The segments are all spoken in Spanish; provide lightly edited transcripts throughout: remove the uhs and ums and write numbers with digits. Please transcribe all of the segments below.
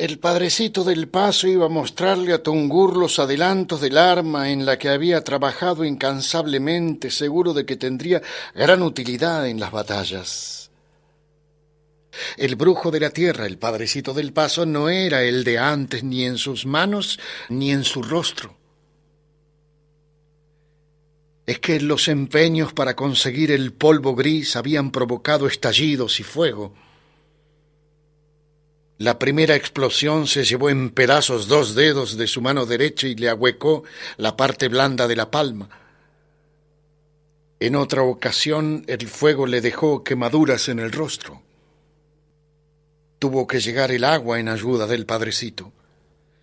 El padrecito del Paso iba a mostrarle a Tungur los adelantos del arma en la que había trabajado incansablemente, seguro de que tendría gran utilidad en las batallas. El brujo de la tierra, el padrecito del Paso, no era el de antes ni en sus manos ni en su rostro. Es que los empeños para conseguir el polvo gris habían provocado estallidos y fuego. La primera explosión se llevó en pedazos 2 dedos de su mano derecha y le ahuecó la parte blanda de la palma. En otra ocasión el fuego le dejó quemaduras en el rostro. Tuvo que llegar el agua en ayuda del padrecito.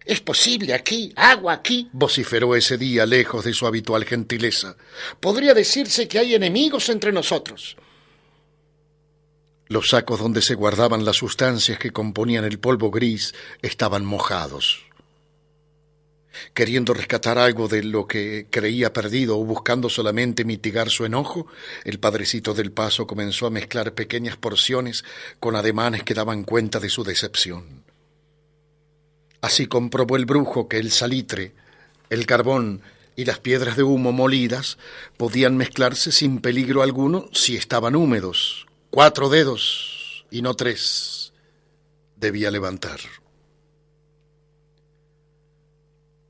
«¿Es posible aquí? ¿Agua aquí?», vociferó ese día lejos de su habitual gentileza. «Podría decirse que hay enemigos entre nosotros». Los sacos donde se guardaban las sustancias que componían el polvo gris estaban mojados. Queriendo rescatar algo de lo que creía perdido o buscando solamente mitigar su enojo, el padrecito del Paso comenzó a mezclar pequeñas porciones con ademanes que daban cuenta de su decepción. Así comprobó el brujo que el salitre, el carbón y las piedras de humo molidas podían mezclarse sin peligro alguno si estaban húmedos. 4 dedos y no 3 debía levantar.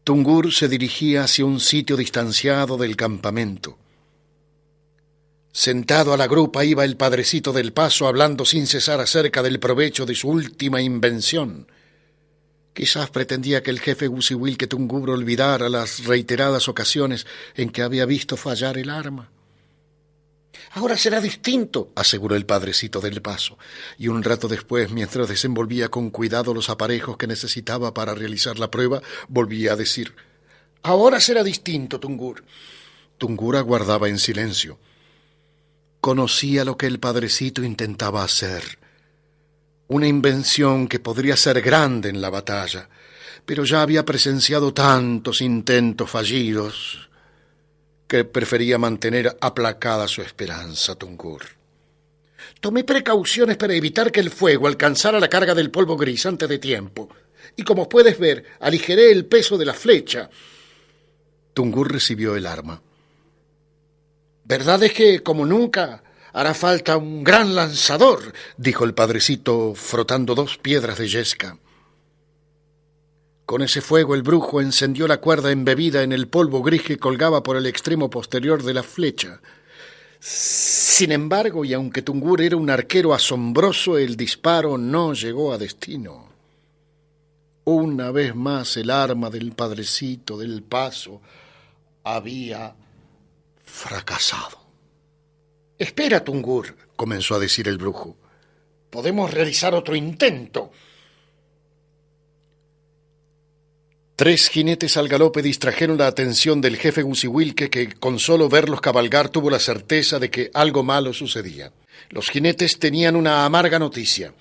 Tungur se dirigía hacia un sitio distanciado del campamento. Sentado a la grupa iba el padrecito del Paso hablando sin cesar acerca del provecho de su última invención. Quizás pretendía que el jefe Gusiwilke Tungur olvidara las reiteradas ocasiones en que había visto fallar el arma. «Ahora será distinto», aseguró el padrecito del Paso, y un rato después, mientras desenvolvía con cuidado los aparejos que necesitaba para realizar la prueba, volvía a decir: «Ahora será distinto, Tungur». Tungur aguardaba en silencio. Conocía lo que el padrecito intentaba hacer. Una invención que podría ser grande en la batalla, pero ya había presenciado tantos intentos fallidos que prefería mantener aplacada su esperanza, Tungur. «Tomé precauciones para evitar que el fuego alcanzara la carga del polvo gris antes de tiempo, y como puedes ver, aligeré el peso de la flecha». Tungur recibió el arma. «Verdad es que, como nunca, hará falta un gran lanzador», dijo el padrecito, frotando 2 piedras de yesca. Con ese fuego el brujo encendió la cuerda embebida en el polvo gris que colgaba por el extremo posterior de la flecha. Sin embargo, y aunque Tungur era un arquero asombroso, el disparo no llegó a destino. Una vez más el arma del padrecito del Paso había fracasado. «Espera, Tungur», comenzó a decir el brujo. «Podemos realizar otro intento». 3 jinetes al galope distrajeron la atención del jefe Gusiwilke, que con solo verlos cabalgar tuvo la certeza de que algo malo sucedía. Los jinetes tenían una amarga noticia.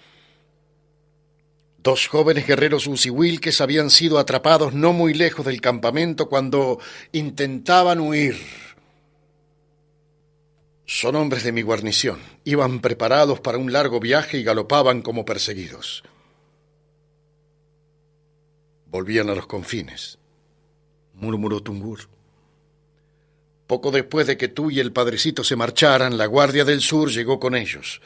2 jóvenes guerreros Gusiwilkes habían sido atrapados no muy lejos del campamento cuando intentaban huir. «Son hombres de mi guarnición. Iban preparados para un largo viaje y galopaban como perseguidos. Volvían a los confines», murmuró Tungur. «Poco después de que tú y el padrecito se marcharan, la Guardia del Sur llegó con ellos.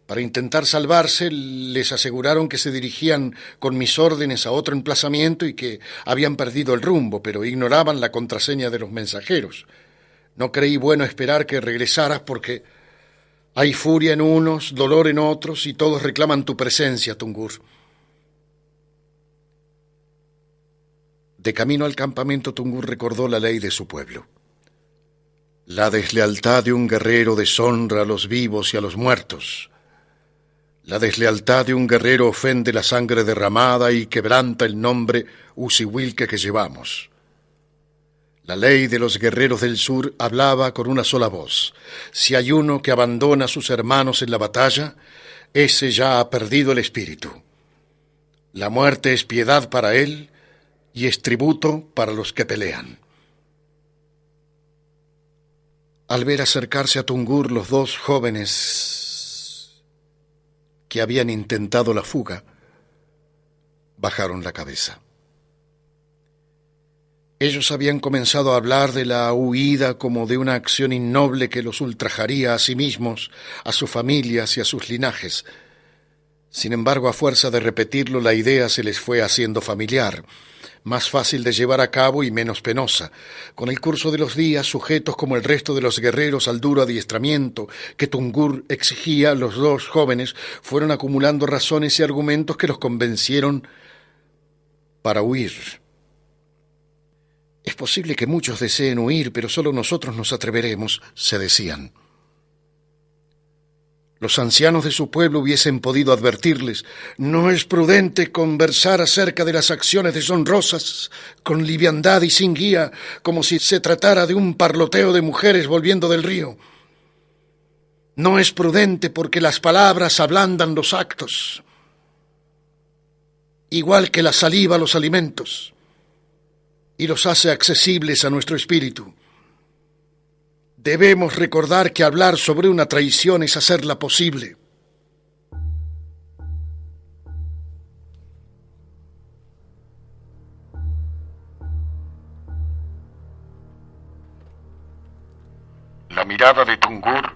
Para intentar salvarse, les aseguraron que se dirigían con mis órdenes a otro emplazamiento y que habían perdido el rumbo, pero ignoraban la contraseña de los mensajeros. No creí bueno esperar que regresaras porque hay furia en unos, dolor en otros, y todos reclaman tu presencia, Tungur». De camino al campamento, Tungur recordó la ley de su pueblo. La deslealtad de un guerrero deshonra a los vivos y a los muertos. La deslealtad de un guerrero ofende la sangre derramada y quebranta el nombre Gusiwilke que llevamos. La ley de los guerreros del sur hablaba con una sola voz. Si hay uno que abandona a sus hermanos en la batalla, ese ya ha perdido el espíritu. La muerte es piedad para él y es tributo para los que pelean. Al ver acercarse a Tungur los 2 jóvenes que habían intentado la fuga, bajaron la cabeza. Ellos habían comenzado a hablar de la huida como de una acción innoble que los ultrajaría a sí mismos, a sus familias y a sus linajes. Sin embargo, a fuerza de repetirlo, la idea se les fue haciendo familiar, más fácil de llevar a cabo y menos penosa. Con el curso de los días, sujetos como el resto de los guerreros al duro adiestramiento que Tungur exigía, los dos jóvenes fueron acumulando razones y argumentos que los convencieron para huir. Es posible que muchos deseen huir, pero solo nosotros nos atreveremos, se decían. Los ancianos de su pueblo hubiesen podido advertirles: no es prudente conversar acerca de las acciones deshonrosas con liviandad y sin guía, como si se tratara de un parloteo de mujeres volviendo del río. No es prudente porque las palabras ablandan los actos, igual que la saliva los alimentos, y los hace accesibles a nuestro espíritu. Debemos recordar que hablar sobre una traición es hacerla posible. La mirada de Tungur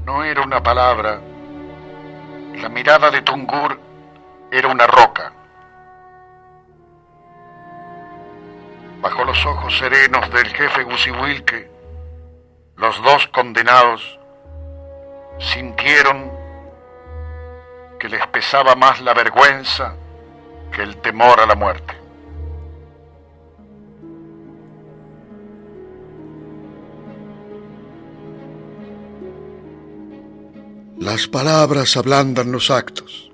no era una palabra. La mirada de Tungur era una roca. Bajo los ojos serenos del jefe Gusiwilke, los dos condenados sintieron que les pesaba más la vergüenza que el temor a la muerte. Las palabras ablandan los actos,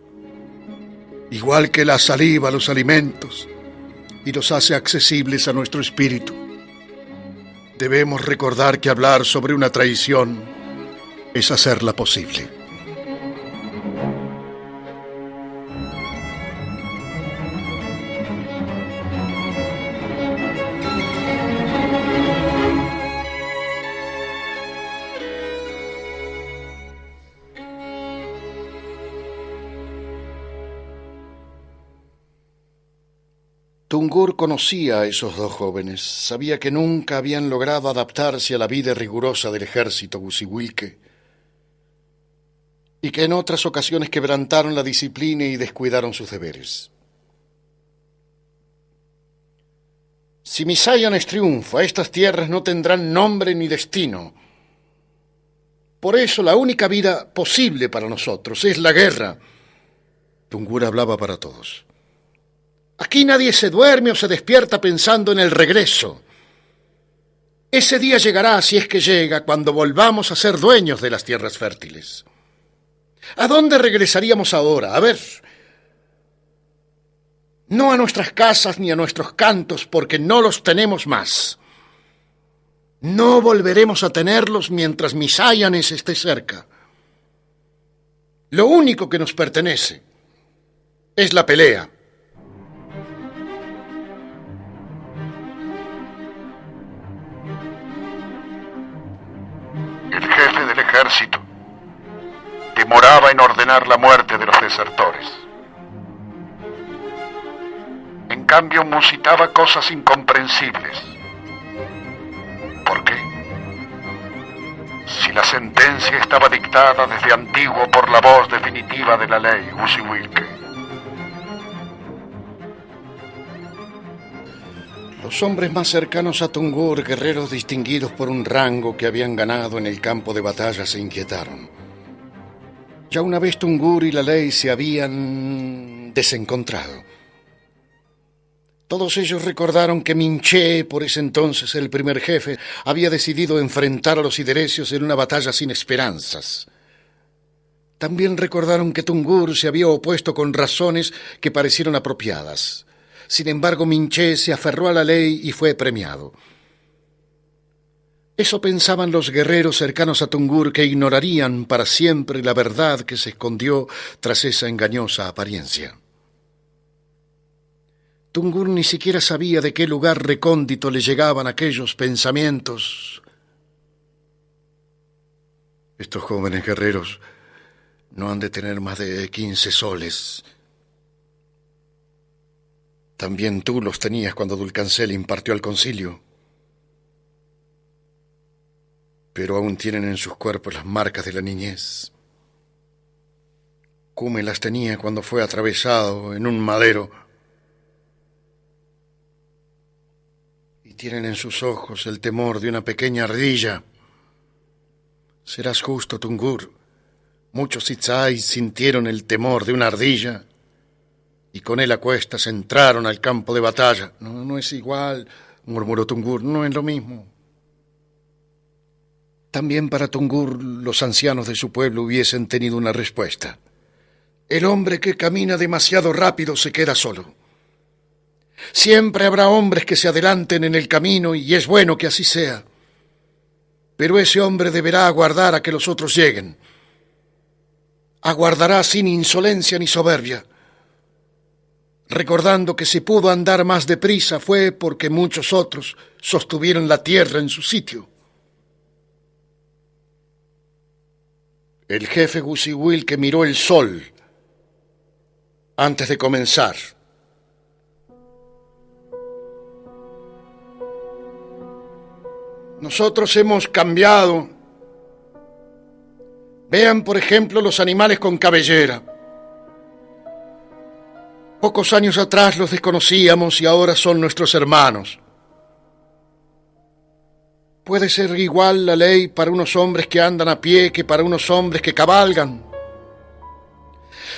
igual que la saliva los alimentos, y los hace accesibles a nuestro espíritu. Debemos recordar que hablar sobre una traición es hacerla posible. Tungur conocía a esos dos jóvenes, sabía que nunca habían logrado adaptarse a la vida rigurosa del ejército Gusiwilke y que en otras ocasiones quebrantaron la disciplina y descuidaron sus deberes. Si Misayanes triunfa, estas tierras no tendrán nombre ni destino. Por eso la única vida posible para nosotros es la guerra. Tungur hablaba para todos. Aquí nadie se duerme o se despierta pensando en el regreso. Ese día llegará, si es que llega, cuando volvamos a ser dueños de las tierras fértiles. ¿A dónde regresaríamos ahora? A ver. No a nuestras casas ni a nuestros cantos, porque no los tenemos más. No volveremos a tenerlos mientras Misayanes esté cerca. Lo único que nos pertenece es la pelea. El jefe del ejército demoraba en ordenar la muerte de los desertores. En cambio, musitaba cosas incomprensibles. ¿Por qué? Si la sentencia estaba dictada desde antiguo por la voz definitiva de la ley, Gusiwilke. Los hombres más cercanos a Tungur, guerreros distinguidos por un rango que habían ganado en el campo de batalla, se inquietaron. Ya una vez Tungur y la ley se habían desencontrado. Todos ellos recordaron que Minché, por ese entonces el primer jefe, había decidido enfrentar a los iderecios en una batalla sin esperanzas. También recordaron que Tungur se había opuesto con razones que parecieron apropiadas. Sin embargo, Minché se aferró a la ley y fue premiado. Eso pensaban los guerreros cercanos a Tungur, que ignorarían para siempre la verdad que se escondió tras esa engañosa apariencia. Tungur ni siquiera sabía de qué lugar recóndito le llegaban aquellos pensamientos. Estos jóvenes guerreros no han de tener más de 15 soles. También tú los tenías cuando Dulcancel impartió al concilio. Pero aún tienen en sus cuerpos las marcas de la niñez. Cume las tenía cuando fue atravesado en un madero. Y tienen en sus ojos el temor de una pequeña ardilla. Serás justo, Tungur. Muchos Itzai sintieron el temor de una ardilla y con él a cuestas entraron al campo de batalla. No es igual, murmuró Tungur, no es lo mismo. También para Tungur los ancianos de su pueblo hubiesen tenido una respuesta. El hombre que camina demasiado rápido se queda solo. Siempre habrá hombres que se adelanten en el camino y es bueno que así sea. Pero ese hombre deberá aguardar a que los otros lleguen. Aguardará sin insolencia ni soberbia, recordando que si pudo andar más deprisa fue porque muchos otros sostuvieron la tierra en su sitio. El jefe Gusiwil que miró el sol antes de comenzar. Nosotros hemos cambiado. Vean, por ejemplo, los animales con cabellera. Pocos años atrás los desconocíamos y ahora son nuestros hermanos. ¿Puede ser igual la ley para unos hombres que andan a pie que para unos hombres que cabalgan?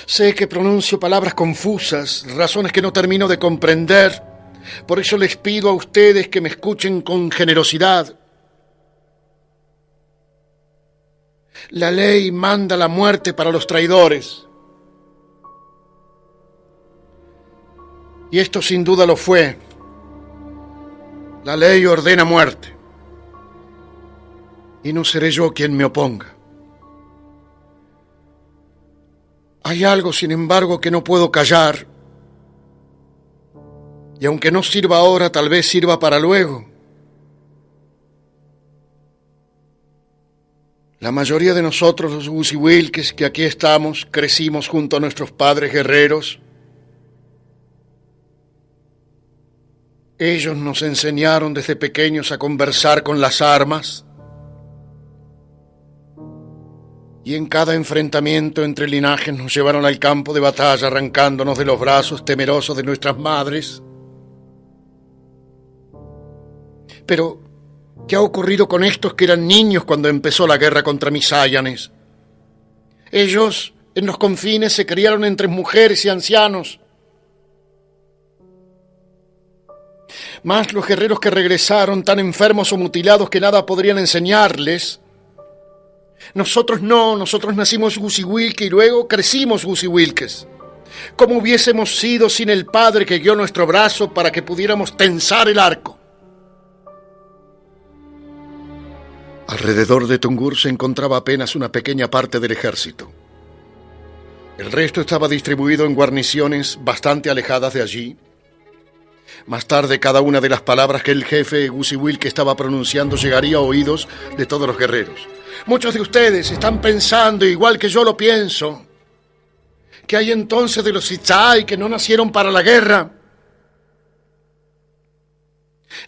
Sé que pronuncio palabras confusas, razones que no termino de comprender. Por eso les pido a ustedes que me escuchen con generosidad. La ley manda la muerte para los traidores. Y esto sin duda lo fue. La ley ordena muerte. Y no seré yo quien me oponga. Hay algo, sin embargo, que no puedo callar. Y aunque no sirva ahora, tal vez sirva para luego. La mayoría de nosotros, los Gusiwilkes, que aquí estamos, crecimos junto a nuestros padres guerreros. Ellos nos enseñaron desde pequeños a conversar con las armas. Y en cada enfrentamiento entre linajes nos llevaron al campo de batalla arrancándonos de los brazos temerosos de nuestras madres. Pero, ¿qué ha ocurrido con estos que eran niños cuando empezó la guerra contra mis Sayanes? Ellos, en los confines, se criaron entre mujeres y ancianos. Más los guerreros que regresaron tan enfermos o mutilados que nada podrían enseñarles. Nosotros no, nosotros nacimos Gusiwilke y luego crecimos Gusiwilkes. ¿Cómo hubiésemos sido sin el padre que guió nuestro brazo para que pudiéramos tensar el arco? Alrededor de Tungur se encontraba apenas una pequeña parte del ejército. El resto estaba distribuido en guarniciones bastante alejadas de allí. Más tarde, cada una de las palabras que el jefe Gusiwilke estaba pronunciando llegaría a oídos de todos los guerreros. Muchos de ustedes están pensando, igual que yo lo pienso, que hay entonces de los Itzai que no nacieron para la guerra.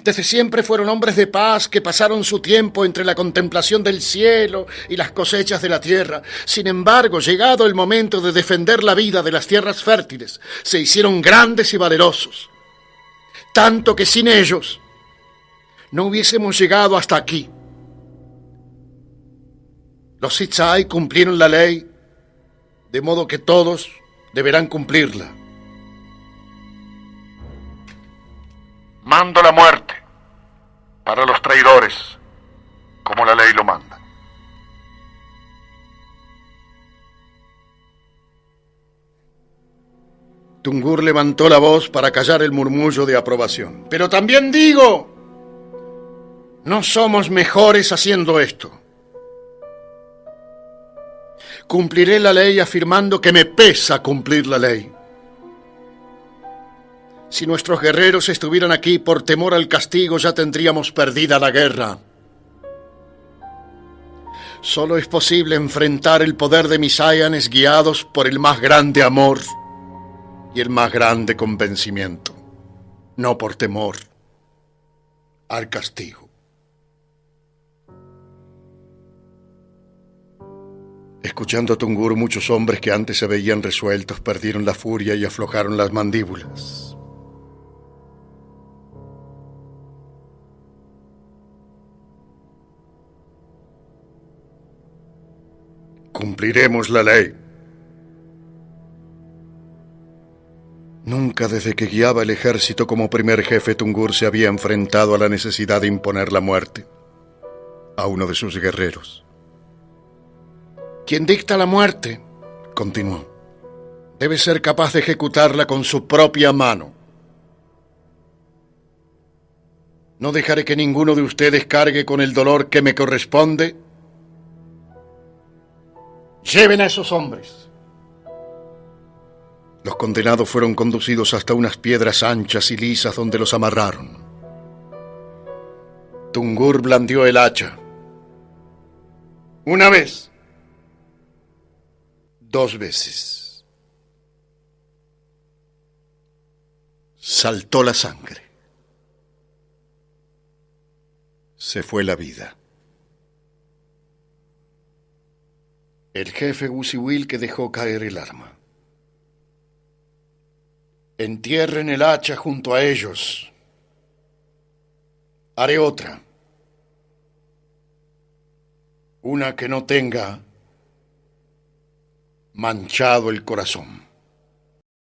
Desde siempre fueron hombres de paz que pasaron su tiempo entre la contemplación del cielo y las cosechas de la tierra. Sin embargo, llegado el momento de defender la vida de las tierras fértiles, se hicieron grandes y valerosos. Tanto que sin ellos no hubiésemos llegado hasta aquí. Los Itzai cumplieron la ley, de modo que todos deberán cumplirla. Mando la muerte para los traidores, como la ley lo manda. Tungur levantó la voz para callar el murmullo de aprobación. Pero también digo, no somos mejores haciendo esto. Cumpliré la ley afirmando que me pesa cumplir la ley. Si nuestros guerreros estuvieran aquí por temor al castigo, ya tendríamos perdida la guerra. Solo es posible enfrentar el poder de mis Sayanes guiados por el más grande amor y el más grande convencimiento. no por temor al castigo. Escuchando a Tungur, muchos hombres que antes se veían resueltos perdieron la furia y aflojaron las mandíbulas. Cumpliremos la ley. Nunca desde que guiaba el ejército como primer jefe Tungur se había enfrentado a la necesidad de imponer la muerte a uno de sus guerreros. Quien dicta la muerte, continuó, debe ser capaz de ejecutarla con su propia mano. No dejaré que ninguno de ustedes cargue con el dolor que me corresponde. Lleven a esos hombres. Los condenados fueron conducidos hasta unas piedras anchas y lisas donde los amarraron. Tungur blandió el hacha. Una vez. 2 veces. Saltó la sangre. Se fue la vida. El jefe Gusiwil que dejó caer el arma. Entierren el hacha junto a ellos. Haré otra. Una que no tenga manchado el corazón.